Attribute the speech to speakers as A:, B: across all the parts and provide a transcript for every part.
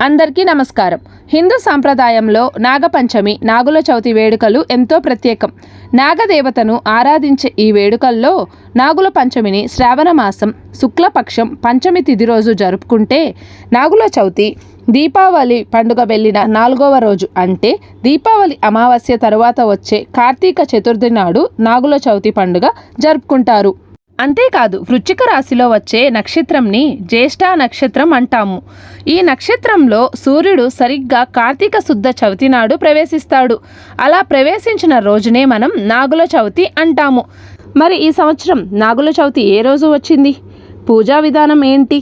A: అందరికీ నమస్కారం. హిందూ సాంప్రదాయంలో నాగపంచమి, నాగుల చవితి వేడుకలు ఎంతో ప్రత్యేకం. నాగదేవతను ఆరాధించే ఈ వేడుకల్లో నాగుల పంచమిని శ్రావణ మాసం శుక్లపక్షం పంచమి తిథి రోజు జరుపుకుంటే, నాగుల చవితి దీపావళి పండుగ వెళ్ళిన 4వ రోజు అంటే దీపావళి అమావాస్య తరువాత వచ్చే కార్తీక చతుర్థి నాడు నాగుల చవితి పండుగ జరుపుకుంటారు. అంతేకాదు, వృశ్చిక రాశిలో వచ్చే నక్షత్రంని జ్యేష్ఠ నక్షత్రం అంటాము. ఈ నక్షత్రంలో సూర్యుడు సరిగ్గా కార్తీక శుద్ధ చవితి నాడు ప్రవేశిస్తాడు. అలా ప్రవేశించిన రోజునే మనం నాగుల చవితి అంటాము. మరి ఈ సంవత్సరం నాగుల చవితి ఏ రోజు వచ్చింది? పూజా విధానం ఏంటి?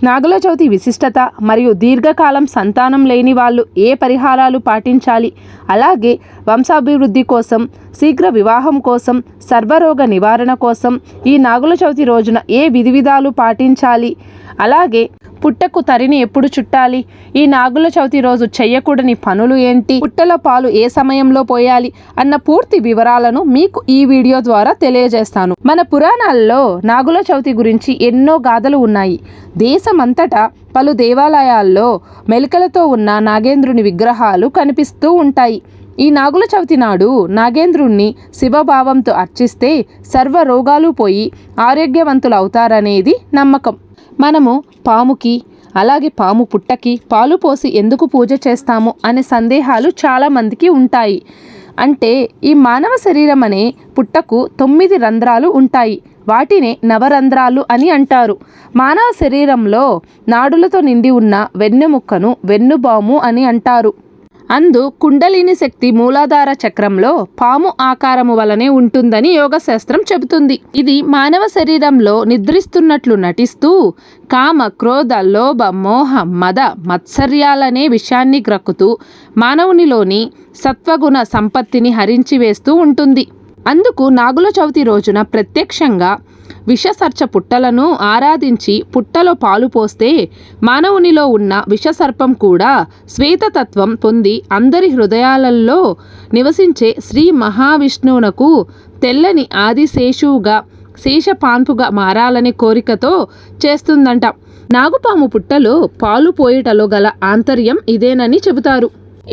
A: నాగుల చవితి విశిష్టత మరియు దీర్ఘకాలం సంతానం లేని వాళ్ళు ఏ పరిహారాలు పాటించాలి, అలాగే వంశాభివృద్ధి కోసం, శీఘ్ర వివాహం కోసం, సర్వరోగ నివారణ కోసం ఈ నాగుల చవితి రోజున ఏ విధివిధాలు పాటించాలి, అలాగే పుట్టకు తరిని ఎప్పుడు చుట్టాలి, ఈ నాగుల చవితి రోజు చెయ్యకూడని పనులు ఏంటి, పుట్టల పాలు ఏ సమయంలో పోయాలి అన్న పూర్తి వివరాలను మీకు ఈ వీడియో ద్వారా తెలియజేస్తాను. మన పురాణాల్లో నాగుల చవితి గురించి ఎన్నో గాథలు ఉన్నాయి. దేశమంతటా పలు దేవాలయాల్లో మెలికలతో ఉన్న నాగేంద్రుని విగ్రహాలు కనిపిస్తూ ఉంటాయి. ఈ నాగుల చవితి నాడు నాగేంద్రుణ్ణి శివభావంతో అర్చిస్తే సర్వ రోగాలు పోయి ఆరోగ్యవంతులు అవుతారనేది నమ్మకం. మనము పాముకి, అలాగే పాము పుట్టకి పాలు పోసి ఎందుకు పూజ చేస్తాము అనే సందేహాలు చాలామందికి ఉంటాయి. అంటే ఈ మానవ శరీరం అనే పుట్టకు 9 రంధ్రాలు ఉంటాయి. వాటినే నవరంధ్రాలు అని అంటారు. మానవ శరీరంలో నాడులతో నిండి ఉన్న వెన్నెముక్కను వెన్నుబాము అని అంటారు. అందు కుండలిని శక్తి మూలాధార చక్రంలో పాము ఆకారము వలనే ఉంటుందని యోగశాస్త్రం చెబుతుంది. ఇది మానవ శరీరంలో నిద్రిస్తున్నట్లు నటిస్తూ కామ, క్రోధ, లోభ, మోహ, మద, మత్సర్యాలనే విషయాన్ని గ్రక్కుతూ మానవునిలోని సత్వగుణ సంపత్తిని హరించి వేస్తూ ఉంటుంది. అందుకు నాగుల చవితి రోజున ప్రత్యక్షంగా విషసర్చ పుట్టలను ఆరాధించి పుట్టలో పాలు పోస్తే మానవునిలో ఉన్న విషసర్పం కూడా శ్వేతతత్వం పొంది అందరి హృదయాలలో నివసించే శ్రీ మహావిష్ణువునకు తెల్లని ఆదిశేషువుగా, శేషపాన్పుగా మారాలనే కోరికతో చేస్తుందంట. నాగుపాము పుట్టలో పాలు పోయేటలో గల ఆంతర్యం ఇదేనని చెబుతారు.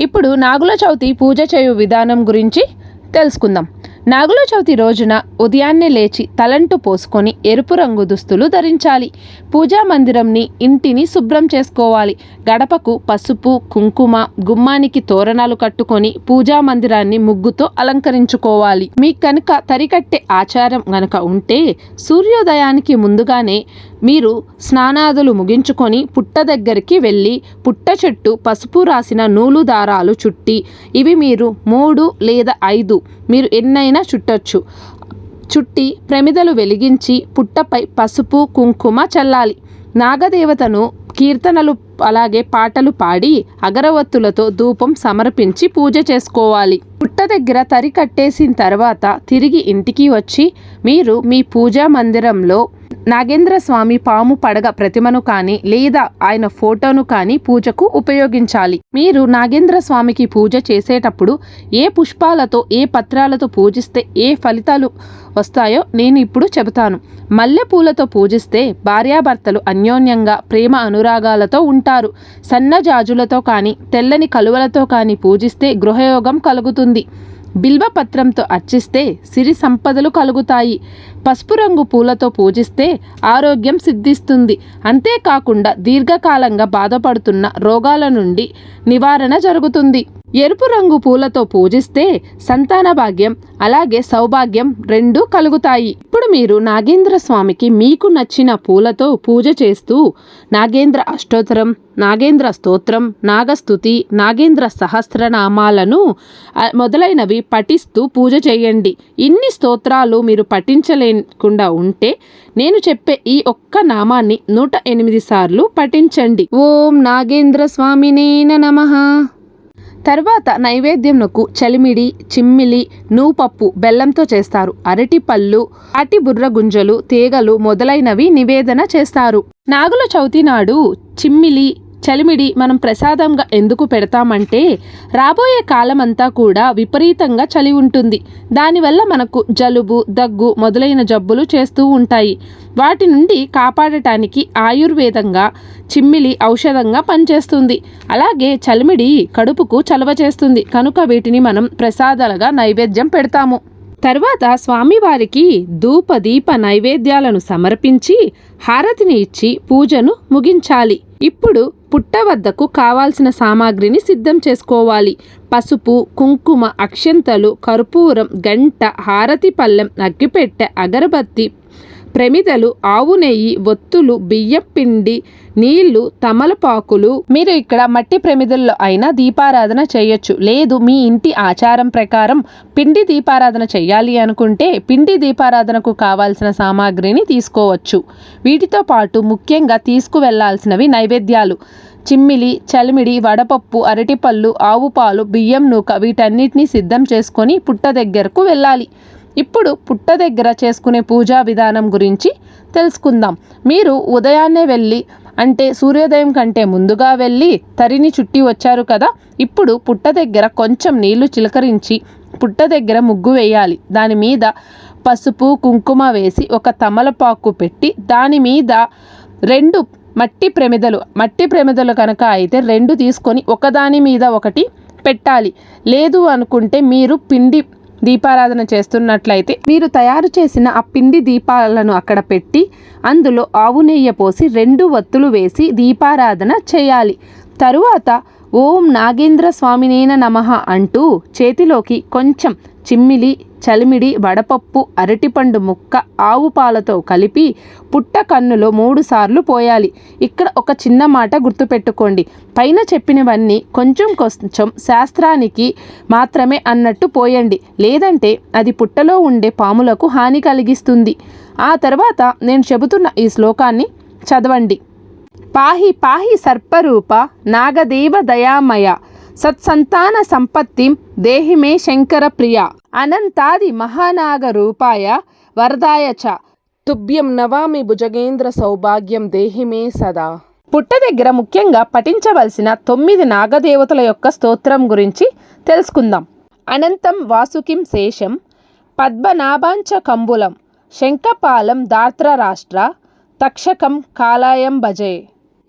A: ఇప్పుడు నాగుల చవితి పూజ చేయు విధానం గురించి తెలుసుకుందాం. నాగుల చవితి రోజున ఉదయాన్నే లేచి తలంటు పోసుకొని ఎరుపు రంగు దుస్తులు ధరించాలి. పూజా మందిరంని, ఇంటిని శుభ్రం చేసుకోవాలి. గడపకు పసుపు, కుంకుమ, గుమ్మానికి తోరణాలు కట్టుకొని పూజా మందిరాన్ని ముగ్గుతో అలంకరించుకోవాలి. మీకు కనుక తరికట్టే ఆచారం గనక ఉంటే సూర్యోదయానికి ముందుగానే మీరు స్నానాదులు ముగించుకొని పుట్ట దగ్గరికి వెళ్ళి పుట్ట చెట్టు పసుపు రాసిన నూలు దారాలు చుట్టి, ఇవి మీరు 3 లేదా 5 మీరు ఎన్నైనా చుట్టొచ్చు, చుట్టి ప్రమిదలు వెలిగించి పుట్టపై పసుపు కుంకుమ చల్లాలి. నాగదేవతను కీర్తనలు అలాగే పాటలు పాడి అగరవత్తులతో ధూపం సమర్పించి పూజ చేసుకోవాలి. పుట్ట దగ్గర తరి కట్టేసిన తర్వాత తిరిగి ఇంటికి వచ్చి మీరు మీ పూజా మందిరంలో నాగేంద్ర స్వామి పాము పడగ ప్రతిమను కానీ లేదా ఆయన ఫోటోను కానీ పూజకు ఉపయోగించాలి. మీరు నాగేంద్ర స్వామికి పూజ చేసేటప్పుడు ఏ పుష్పాలతో, ఏ పత్రాలతో పూజిస్తే ఏ ఫలితాలు వస్తాయో నేను ఇప్పుడు చెబుతాను. మల్లెపూలతో పూజిస్తే భార్యాభర్తలు అన్యోన్యంగా ప్రేమ అనురాగాలతో ఉంటారు. సన్నజాజులతో కానీ తెల్లని కలువలతో కానీ పూజిస్తే గృహయోగం కలుగుతుంది. బిల్వపత్రంతో అర్చిస్తే సిరి సంపదలు కలుగుతాయి. పసుపు రంగు పూలతో పూజిస్తే ఆరోగ్యం సిద్ధిస్తుంది. అంతేకాకుండా దీర్ఘకాలంగా బాధపడుతున్న రోగాల నుండి నివారణ జరుగుతుంది. ఎరుపు రంగు పూలతో పూజిస్తే సంతాన భాగ్యం అలాగే సౌభాగ్యం 2 కలుగుతాయి. ఇప్పుడు మీరు నాగేంద్ర స్వామికి మీకు నచ్చిన పూలతో పూజ చేస్తూ నాగేంద్ర అష్టోత్తరం, నాగేంద్ర స్తోత్రం, నాగస్తుతి, నాగేంద్ర సహస్రనామాలను మొదలైనవి పఠిస్తూ పూజ చేయండి. ఇన్ని స్తోత్రాలు మీరు పఠించలేకుండా ఉంటే నేను చెప్పే ఈ ఒక్క నామాన్ని 108 సార్లు పఠించండి. ఓం నాగేంద్ర స్వామినే నమః. తర్వాత నైవేద్యంకు చలిమిడి, చిమ్మిలి, నూపప్పు, బెల్లంతో చేస్తారు. అరటి పళ్ళు, అటి బుర్ర గుంజలు, తీగలు మొదలైనవి నివేదన చేస్తారు. నాగుల చవితి నాడు చిమ్మిలి, చలిమిడి మనం ప్రసాదంగా ఎందుకు పెడతామంటే రాబోయే కాలమంతా కూడా విపరీతంగా చలి ఉంటుంది. దానివల్ల మనకు జలుబు, దగ్గు మొదలైన జబ్బులు చేస్తూ ఉంటాయి. వాటి నుండి కాపాడటానికి ఆయుర్వేదంగా చిమ్మిలి ఔషధంగా పనిచేస్తుంది. అలాగే చలిమిడి కడుపుకు చలవ చేస్తుంది కనుక వీటిని మనం ప్రసాదాలుగా నైవేద్యం పెడతాము. తర్వాత స్వామివారికి ధూప దీప నైవేద్యాలను సమర్పించి హారతిని ఇచ్చి పూజను ముగించాలి. ఇప్పుడు పుట్ట వద్దకు కావాల్సిన సామాగ్రిని సిద్ధం చేసుకోవాలి. పసుపు, కుంకుమ, అక్షంతలు, కర్పూరం, గంట, హారతి పళ్ళెం, అగ్గిపెట్టె, అగరబత్తి, ప్రమిదలు, ఆవు నెయ్యి, ఒత్తులు, బియ్యపిండి, నీళ్లు, తమలపాకులు. మీరు ఇక్కడ మట్టి ప్రమిదల్లో అయినా దీపారాధన చేయొచ్చు. లేదు మీ ఇంటి ఆచారం ప్రకారం పిండి దీపారాధన చేయాలి అనుకుంటే పిండి దీపారాధనకు కావాల్సిన సామాగ్రిని తీసుకోవచ్చు. వీటితో పాటు ముఖ్యంగా తీసుకువెళ్లాల్సినవి నైవేద్యాలు: చిమ్మిలి, చలిమిడి, వడపప్పు, అరటిపళ్ళు, ఆవు పాలు, బియ్యం నూక. వీటన్నిటిని సిద్ధం చేసుకొని పుట్ట దగ్గరకు వెళ్ళాలి. ఇప్పుడు పుట్ట దగ్గర చేసుకునే పూజా విధానం గురించి తెలుసుకుందాం. మీరు ఉదయాన్నే వెళ్ళి, అంటే సూర్యోదయం కంటే ముందుగా వెళ్ళి తరిని చుట్టి వచ్చారు కదా. ఇప్పుడు పుట్ట దగ్గర కొంచెం నీళ్లు చిలకరించి పుట్ట దగ్గర ముగ్గు వేయాలి. దాని మీద పసుపు, కుంకుమ వేసి ఒక తమలపాకు పెట్టి దాని మీద 2 మట్టి ప్రమిదలు కనుక అయితే 2 తీసుకొని ఒకదాని మీద ఒకటి పెట్టాలి. లేదు అనుకుంటే మీరు పిండి దీపారాధన చేస్తున్నట్లయితే మీరు తయారు చేసిన ఆ పిండి దీపాలను అక్కడ పెట్టి అందులో ఆవు నెయ్యి పోసి 2 వత్తులు వేసి దీపారాధన చేయాలి. తరువాత ఓం నాగేంద్ర స్వామినేన నమః అంటూ చేతిలోకి కొంచెం చిమ్మిలి, చలిమిడి, వడపప్పు, అరటిపండు ముక్క ఆవు పాలతో కలిపి పుట్ట కన్నులో 3 సార్లు పోయాలి. ఇక్కడ ఒక చిన్న మాట గుర్తుపెట్టుకోండి. పైన చెప్పినవన్నీ కొంచెం కొంచెం శాస్త్రానికి మాత్రమే అన్నట్టు పోయండి. లేదంటే అది పుట్టలో ఉండే పాములకు హాని కలిగిస్తుంది. ఆ తర్వాత నేను చెబుతున్న ఈ శ్లోకాన్ని చదవండి. పాహి పాహి సర్పరూప నాగదేవ దయామయ సత్సంతాన సంపత్తిం దేహిమే శంకర ప్రియ అనంతాది మహానాగ రూపాయ వరదాయ చ తుభ్యం నవామి భుజగేంద్ర సౌభాగ్యం దేహిమే సదా. పుట్ట దగ్గర ముఖ్యంగా పఠించవలసిన 9 నాగదేవతల యొక్క స్తోత్రం గురించి తెలుసుకుందాం. అనంతం వాసుకిం శేషం పద్మనాభాంచ కంబులం శంఖపాలం దార్త్రరాష్ట్ర తక్షకం కాలాయం భజే.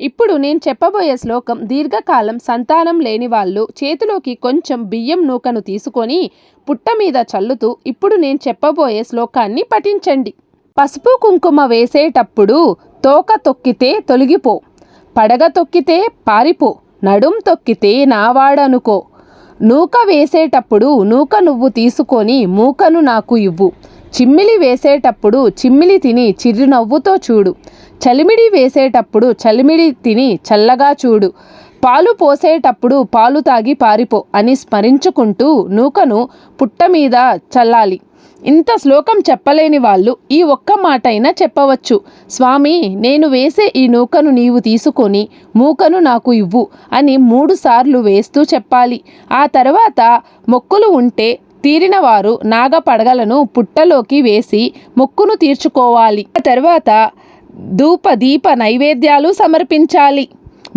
A: ఇప్పుడు నేను చెప్పబోయే శ్లోకం దీర్ఘకాలం సంతానం లేని వాళ్ళు చేతిలోకి కొంచెం బియ్యం నూకను తీసుకొని పుట్ట మీద చల్లుతూ ఇప్పుడు నేను చెప్పబోయే శ్లోకాన్ని పఠించండి. పసుపు కుంకుమ వేసేటప్పుడు తోక తొక్కితే తొలగిపో, పడగ తొక్కితే పారిపో, నడుం తొక్కితే నావాడనుకో. నూక వేసేటప్పుడు నూక నువ్వు తీసుకొని మూకను నాకు ఇవ్వు. చిమ్మిలి వేసేటప్పుడు చిమ్మిలి తిని చిరునవ్వుతో చూడు. చలిమిడి వేసేటప్పుడు చలిమిడి తిని చల్లగా చూడు. పాలు పోసేటప్పుడు పాలు తాగి పారిపో అని స్మరించుకుంటూ నూకను పుట్ట మీద చల్లాలి. ఇంత శ్లోకం చెప్పలేని వాళ్ళు ఈ ఒక్క మాట అయినా చెప్పవచ్చు. స్వామి, నేను వేసే ఈ నూకను నీవు తీసుకొని మూకను నాకు ఇవ్వు అని 3 సార్లు వేస్తూ చెప్పాలి. ఆ తర్వాత మొక్కులు ఉంటే తీరిన వారు నాగ పడగలను పుట్టలోకి వేసి మొక్కును తీర్చుకోవాలి. ఆ తర్వాత ధూప దీప నైవేద్యాలు సమర్పించాలి.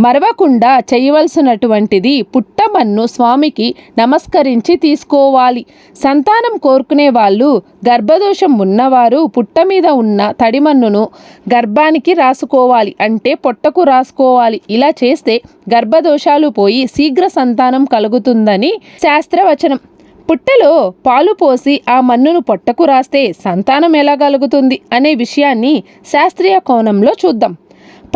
A: మరవకుండా చేయవలసినటువంటిది పుట్టమన్ను స్వామికి నమస్కరించి తీసుకోవాలి. సంతానం కోరుకునే వాళ్ళు, గర్భదోషం ఉన్నవారు పుట్ట మీద ఉన్న తడిమన్నును గర్భానికి రాసుకోవాలి, అంటే పొట్టకు రాసుకోవాలి. ఇలా చేస్తే గర్భదోషాలు పోయి శీఘ్ర సంతానం కలుగుతుందని శాస్త్రవచనం. పుట్టలో పాలు పోసి ఆ మన్నును పొట్టకు రాస్తే సంతానం ఎలా కలుగుతుంది అనే విషయాన్ని శాస్త్రీయ కోణంలో చూద్దాం.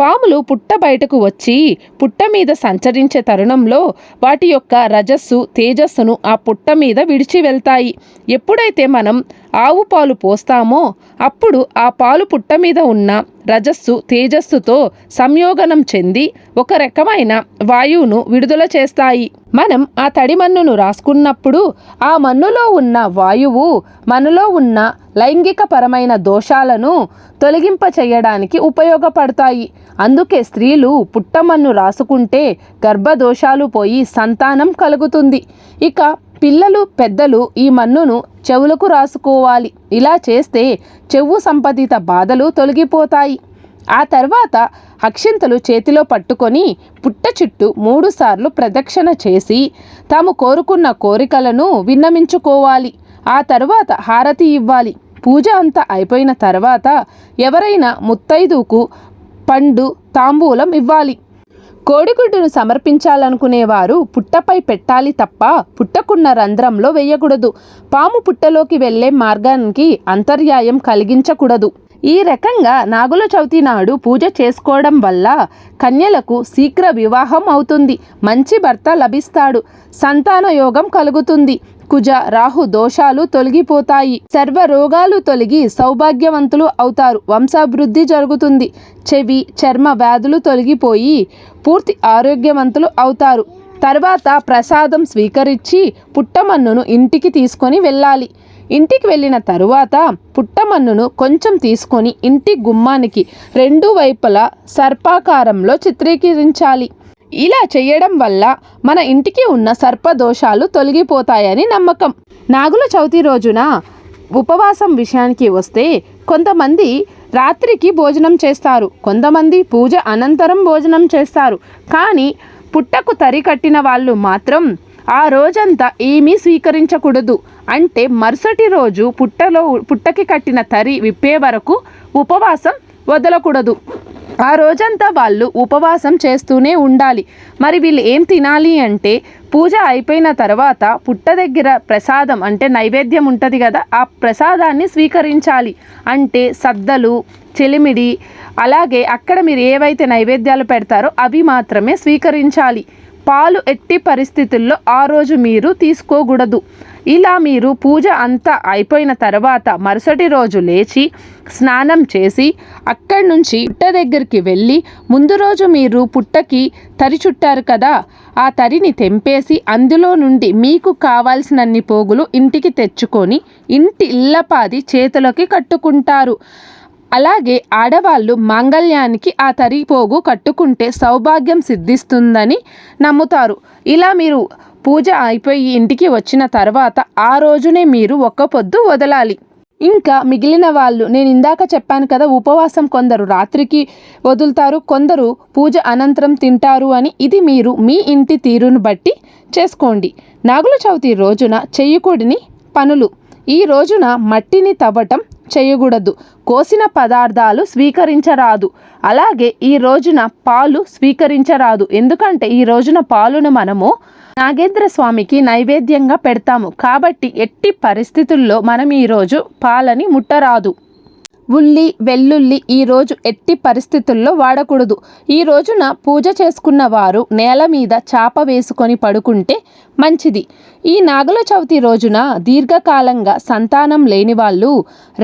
A: పాములు పుట్ట బయటకు వచ్చి పుట్ట మీద సంచరించే తరుణంలో వాటి యొక్క రజస్సు, తేజస్సును ఆ పుట్ట మీద విడిచి వెళ్తాయి. ఎప్పుడైతే మనం ఆవు పాలు పోస్తామో అప్పుడు ఆ పాలు పుట్ట మీద ఉన్న రజస్సు, తేజస్సుతో సంయోగనం చెంది ఒక రకమైన వాయువును విడుదల చేస్తాయి. మనం ఆ తడి మన్నును రాసుకున్నప్పుడు ఆ మన్నులో ఉన్న వాయువు మనలో ఉన్న లైంగిక పరమైన దోషాలను తొలగింప చేయడానికి ఉపయోగపడతాయి. అందుకే స్త్రీలు పుట్టమన్ను రాసుకుంటే గర్భదోషాలు పోయి సంతానం కలుగుతుంది. ఇక పిల్లలు, పెద్దలు ఈ మన్నును చెవులకు రాసుకోవాలి. ఇలా చేస్తే చెవు సంబంధిత బాధలు తొలగిపోతాయి. ఆ తర్వాత అక్షింతలు చేతిలో పట్టుకొని పుట్ట చుట్టూ 3 సార్లు ప్రదక్షిణ చేసి తాము కోరుకున్న కోరికలను విన్నమించుకోవాలి. ఆ తర్వాత హారతి ఇవ్వాలి. పూజ అంతా అయిపోయిన తర్వాత ఎవరైనా ముత్తైదుకు పండు తాంబూలం ఇవ్వాలి. కోడిగుడ్డును సమర్పించాలనుకునేవారు పుట్టపై పెట్టాలి తప్ప పుట్టకున్న రంధ్రంలో వేయకూడదు. పాము పుట్టలోకి వెళ్ళే మార్గానికి అంతర్యాయం కలిగించకూడదు. ఈ రకంగా నాగుల చవితి నాడు పూజ చేసుకోవడం వల్ల కన్యలకు శీఘ్ర వివాహం అవుతుంది. మంచి భర్త లభిస్తాడు. సంతాన యోగం కలుగుతుంది. కుజ రాహు దోషాలు తొలగిపోతాయి. సర్వ రోగాలు తొలగి సౌభాగ్యవంతులు అవుతారు. వంశాభివృద్ధి జరుగుతుంది. చెవి చర్మ వ్యాధులు తొలగిపోయి పూర్తి ఆరోగ్యవంతులు అవుతారు. తర్వాత ప్రసాదం స్వీకరించి పుట్టమన్నును ఇంటికి తీసుకొని వెళ్ళాలి. ఇంటికి వెళ్ళిన తరువాత పుట్టమన్నును కొంచెం తీసుకొని ఇంటి గుమ్మానికి 2 వైపులా సర్పాకారంలో చిత్రీకరించాలి. ఇలా చేయడం వల్ల మన ఇంటికి ఉన్న సర్పదోషాలు తొలగిపోతాయని నమ్మకం. నాగుల చవితి రోజున ఉపవాసం విషయానికి వస్తే కొంతమంది రాత్రికి భోజనం చేస్తారు. కొంతమంది పూజ అనంతరం భోజనం చేస్తారు. కానీ పుట్టకు తరి కట్టిన వాళ్ళు మాత్రం ఆ రోజంతా ఏమీ స్వీకరించకూడదు. అంటే మరుసటి రోజు పుట్టకి కట్టిన తరి విప్పే వరకు ఉపవాసం వదలకూడదు. ఆ రోజంతా వాళ్ళు ఉపవాసం చేస్తూనే ఉండాలి. మరి వీళ్ళు ఏం తినాలి అంటే పూజ అయిపోయిన తర్వాత పుట్ట దగ్గర ప్రసాదం అంటే నైవేద్యం ఉంటుంది కదా, ఆ ప్రసాదాన్ని స్వీకరించాలి. అంటే సద్దలు, చెలిమిడి, అలాగే అక్కడ మీరు ఏవైతే నైవేద్యాలు పెడతారో అవి మాత్రమే స్వీకరించాలి. పాలు ఎట్టి పరిస్థితుల్లో ఆ రోజు మీరు తీసుకోకూడదు. ఇలా మీరు పూజ అంతా అయిపోయిన తర్వాత మరుసటి రోజు లేచి స్నానం చేసి అక్కడి నుంచి పుట్ట దగ్గరికి వెళ్ళి ముందు రోజు మీరు పుట్టకి తరి చుట్టారు కదా, ఆ తరిని తెంపేసి అందులో నుండి మీకు కావాల్సినన్ని పోగులు ఇంటికి తెచ్చుకొని ఇంటి ఇళ్ళపాది చేతులకి కట్టుకుంటారు. అలాగే ఆడవాళ్ళు మాంగళ్యానికి ఆ తరిపోగు కట్టుకుంటే సౌభాగ్యం సిద్ధిస్తుందని నమ్ముతారు. ఇలా మీరు పూజ అయిపోయి ఇంటికి వచ్చిన తర్వాత ఆ రోజునే మీరు ఒక్క పొద్దు వదలాలి. ఇంకా మిగిలిన వాళ్ళు నేను ఇందాక చెప్పాను కదా, ఉపవాసం కొందరు రాత్రికి వదులుతారు, కొందరు పూజ అనంతరం తింటారు అని. ఇది మీరు మీ ఇంటి తీరును బట్టి చేసుకోండి. నాగుల చవితి రోజున చేయకూడని పనులు. ఈ రోజున మట్టిని తవ్వటం చేయకూడదు. కోసిన పదార్థాలు స్వీకరించరాదు. అలాగే ఈ రోజున పాలు స్వీకరించరాదు. ఎందుకంటే ఈ రోజున పాలును మనము నాగేంద్ర స్వామికి నైవేద్యంగా పెడతాము. కాబట్టి ఎట్టి పరిస్థితుల్లో మనం ఈరోజు పాలని ముట్టరాదు. ఉల్లి వెల్లుల్లి ఈరోజు ఎట్టి పరిస్థితుల్లో వాడకూడదు. ఈ రోజున పూజ చేసుకున్న వారు నేల మీద చాప వేసుకొని పడుకుంటే మంచిది. ఈ నాగుల చవితి రోజున దీర్ఘకాలంగా సంతానం లేని వాళ్ళు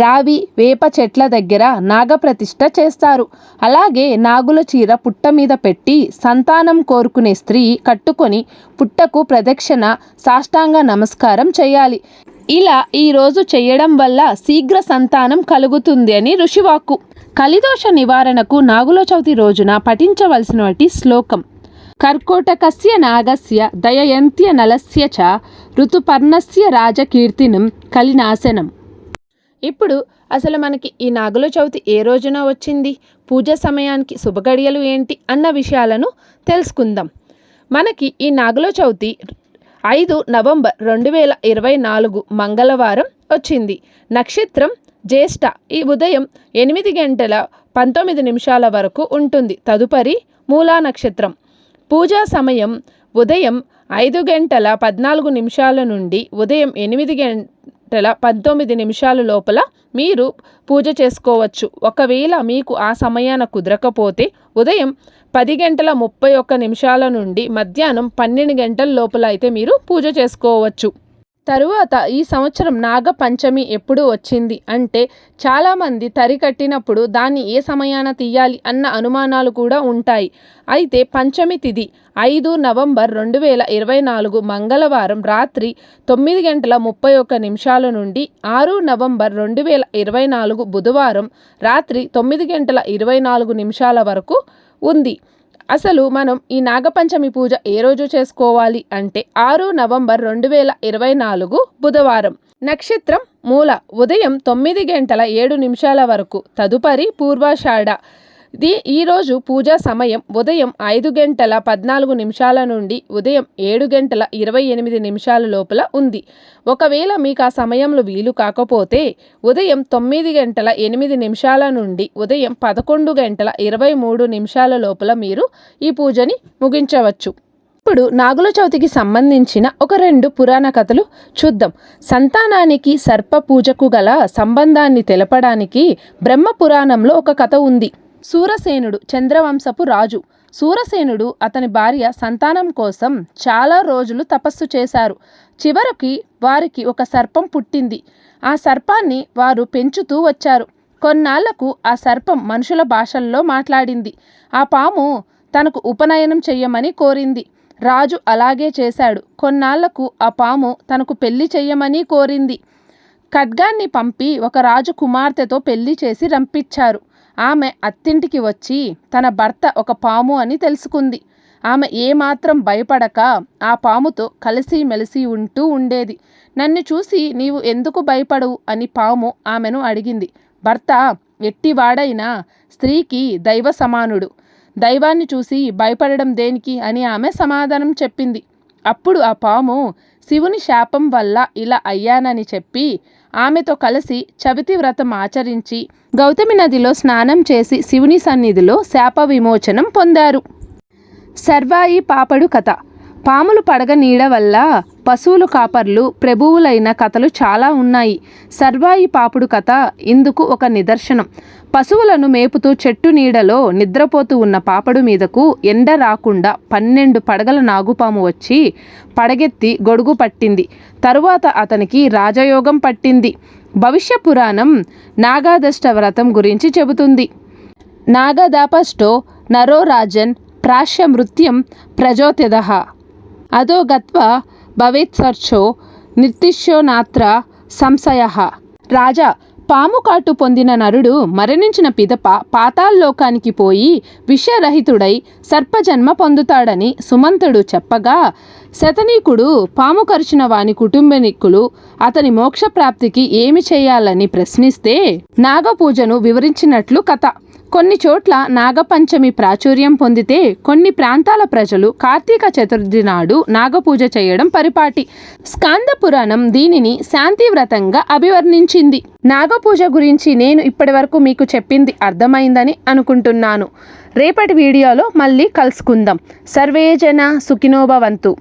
A: రావి వేప చెట్ల దగ్గర నాగప్రతిష్ఠ చేస్తారు. అలాగే నాగుల చీర పుట్ట మీద పెట్టి సంతానం కోరుకునే స్త్రీ కట్టుకొని పుట్టకు ప్రదక్షిణ సాష్టాంగ నమస్కారం చేయాలి. ఇలా ఈరోజు చేయడం వల్ల శీఘ్ర సంతానం కలుగుతుంది అని ఋషివాక్కు. కలిదోష నివారణకు నాగుల చవితి రోజున పఠించవలసినటువంటి శ్లోకం: కర్కోటకస్య నాగస్య దయయంత్య నలస్య చ ఋతుపర్ణస్య రాజకీర్తినం కలినాశనం. ఇప్పుడు అసలు మనకి ఈ నాగుల చవితి ఏ రోజున వచ్చింది, పూజ సమయానికి శుభగడియలు ఏంటి అన్న విషయాలను తెలుసుకుందాం. మనకి ఈ నాగుల చవితి 5 నవంబర్ 2024 మంగళవారం వచ్చింది. నక్షత్రం జ్యేష్ఠ. ఈ ఉదయం 8 గంటల 19 నిమిషాల వరకు ఉంటుంది. తదుపరి మూలా నక్షత్రం. పూజా సమయం ఉదయం 5 గంటల 14 నిమిషాల నుండి ఉదయం 8 గంటల 19 నిమిషాల లోపల మీరు పూజ చేసుకోవచ్చు. ఒకవేళ మీకు ఆ సమయాన కుదరకపోతే ఉదయం 10 గంటల 31 నిమిషాల నుండి మధ్యాహ్నం 12 గంటల లోపల అయితే మీరు పూజ చేసుకోవచ్చు. తరువాత ఈ సంవత్సరం నాగ పంచమి ఎప్పుడు వచ్చింది అంటే చాలామంది తరి కట్టినప్పుడు దాన్ని ఏ సమయాన తీయాలి అన్న అనుమానాలు కూడా ఉంటాయి. అయితే పంచమి తిథి 5 నవంబర్ 2024 మంగళవారం రాత్రి 9 గంటల 31 నిమిషాల నుండి 6 నవంబర్ 2024 బుధవారం రాత్రి 9 గంటల 24 నిమిషాల వరకు ఉంది. అసలు మనం ఈ నాగపంచమి పూజ ఏ రోజు చేసుకోవాలి అంటే 6 నవంబర్ 2024 బుధవారం. నక్షత్రం మూల. ఉదయం 9 గంటల 7 నిమిషాల వరకు. తదుపరి పూర్వాషాఢ. ఈరోజు పూజా సమయం ఉదయం 5:14 నుండి ఉదయం 7:28 లోపల ఉంది. ఒకవేళ మీకు ఆ సమయంలో వీలు కాకపోతే ఉదయం 9:08 నుండి ఉదయం 11:23 లోపల మీరు ఈ పూజని ముగించవచ్చు. ఇప్పుడు నాగుల చవితికి సంబంధించిన ఒక 2 పురాణ కథలు చూద్దాం. సంతానానికి సర్ప పూజకు గల సంబంధాన్ని తెలపడానికి బ్రహ్మ పురాణంలో ఒక కథ ఉంది. సూరసేనుడు చంద్రవంశపు రాజు. సూరసేనుడు అతని భార్య సంతానం కోసం చాలా రోజులు తపస్సు చేశారు. చివరికి వారికి ఒక సర్పం పుట్టింది. ఆ సర్పాన్ని వారు పెంచుతూ వచ్చారు. కొన్నాళ్లకు ఆ సర్పం మనుషుల భాషల్లో మాట్లాడింది. ఆ పాము తనకు ఉపనయనం చెయ్యమని కోరింది. రాజు అలాగే చేశాడు. కొన్నాళ్లకు ఆ పాము తనకు పెళ్లి చెయ్యమని కోరింది. ఖడ్గాన్ని పంపి ఒక రాజు కుమార్తెతో పెళ్లి చేసి రంపించారు. ఆమె అత్తింటికి వచ్చి తన భర్త ఒక పాము అని తెలుసుకుంది. ఆమె ఏమాత్రం భయపడక ఆ పాముతో కలిసిమెలిసి ఉంటూ ఉండేది. నన్ను చూసి నీవు ఎందుకు భయపడవు అని పాము ఆమెను అడిగింది. భర్త ఎట్టివాడైనా స్త్రీకి దైవ సమానుడు. దైవాన్ని చూసి భయపడడం దేనికి అని ఆమె సమాధానం చెప్పింది. అప్పుడు ఆ పాము శివుని శాపం వల్ల ఇలా అయ్యానని చెప్పి ఆమెతో కలిసి చవితి వ్రతం ఆచరించి గౌతమి నదిలో స్నానం చేసి శివుని సన్నిధిలో శాప విమోచనం పొందారు. సర్వాయి పాపడు కథ. పాములు పడగ నీడ వల్ల పశువులు కాపర్లు ప్రభువులైన కథలు చాలా ఉన్నాయి. సర్వాయి పాపుడు కథ ఇందుకు ఒక నిదర్శనం. పశువులను మేపుతూ చెట్టు నీడలో నిద్రపోతూ ఉన్న పాపడు మీదకు ఎండ రాకుండా 12 పడగల నాగుపాము వచ్చి పడగెత్తి గొడుగు పట్టింది. తరువాత అతనికి రాజయోగం పట్టింది. భవిష్య పురాణం నాగాదష్ట వ్రతం గురించి చెబుతుంది. నాగదాపష్టో నరో రాజన్ ప్రాశ్య మృత్యం ప్రజోత్యదః అదో గత్వా భవేత్సర్చో నిర్తిష్యో నాత్ర సంశయః. రాజా, పాము కాటు పొందిన నరుడు మరణించిన పిదప పాతాళలోకానికి పోయి విషరహితుడై సర్పజన్మ పొందుతాడని సుమంతుడు చెప్పగా, శతనీకుడు పాము కరిచిన వాని కుటుంబీకులు అతని మోక్షప్రాప్తికి ఏమి చేయాలని ప్రశ్నిస్తే నాగపూజను వివరించినట్లు కథ. కొన్ని చోట్ల నాగపంచమి ప్రాచుర్యం పొందితే కొన్ని ప్రాంతాల ప్రజలు కార్తీక చతుర్థి నాడు నాగపూజ చేయడం పరిపాటి. స్కాంద పురాణం దీనిని శాంతి వ్రతంగా అభివర్ణించింది. నాగపూజ గురించి నేను ఇప్పటివరకు మీకు చెప్పింది అర్థమైందని అనుకుంటున్నాను. రేపటి వీడియోలో మళ్ళీ కలుసుకుందాం. సర్వే జన సుఖినో భవంతు.